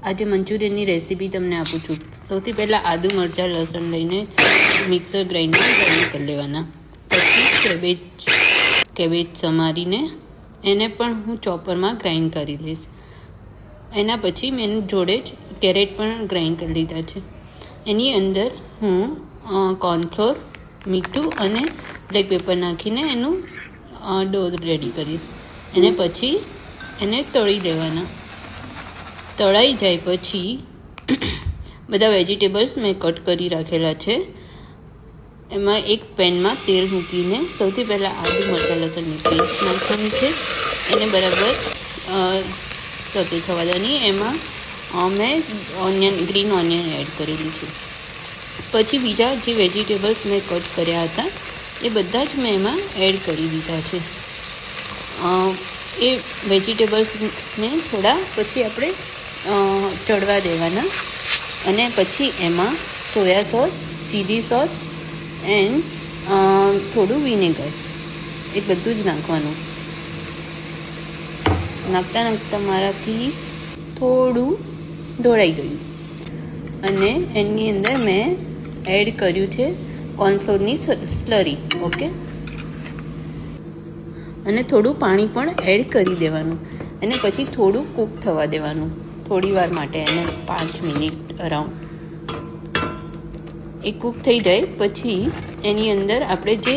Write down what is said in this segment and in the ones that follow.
આજે મંચુરિયનની રેસીપી તમને આપું છું। સૌથી પહેલાં આદુ મરચાં લસણ લઈને મિક્સર ગ્રાઇન્ડર કરી લેવાના। પછી કેબેજ સમારીને એને પણ હું ચોપરમાં ગ્રાઇન્ડ કરી લઈશ। એના પછી મેં જોડે જ કેરેટ પણ ગ્રાઇન્ડ કરી લીધા છે। એની અંદર હું કોર્નફ્લોર, મીઠું અને બ્લેક પેપર નાખીને એનું ડો રેડી કરીશ। એને પછી એને તળી દેવાના। તળાઈ જાય પછી બધા વેજીટેબલ્સ મેં કટ કરી રાખેલા છે। એમાં એક પેનમાં તેલ મૂકીને સૌથી પહેલાં આદુ મરચાં લસણની પેસ્ટ નાખવાની છે। એને બરાબર સતે થવા દેવાની। એમાં મેં ગ્રીન ઓનિયન એડ કરેલું છે। પછી બીજા જે વેજીટેબલ્સ મેં કટ કર્યા હતા એ બધા જ મેં એમાં એડ કરી દીધા છે। એ વેજીટેબલ્સને થોડા પછી આપણે ચડવા દેવાના અને પછી એમાં soya sauce, chilli sauce and થોડું વિનેગર એ બધું જ નાખવાનું। નાખતા મારાથી થોડું ઢોળાઈ ગયું અને એની અંદર મેં એડ કર્યું છે કોર્નફ્લોરની સ્લરી। ઓકે, અને થોડું પાણી પણ એડ કરી દેવાનું અને પછી થોડું કૂક થવા દેવાનું થોડી વાર માટે, એને 5 મિનિટ અરાઉન્ડ। એ કૂક થઈ જાય પછી એની અંદર આપણે જે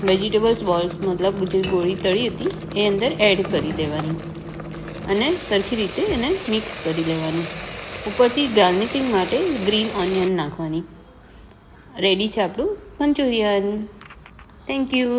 વેજીટેબલ્સ બોલ્સ મતલબ જે ગોળી તળી હતી એ અંદર એડ કરી દેવાની અને સરખી રીતે એને મિક્સ કરી લેવાનું। ઉપરથી ગાર્નિશિંગ માટે ગ્રીન ઓનિયન નાખવાની। રેડી છે આપણું મંચુરિયન। Thank you.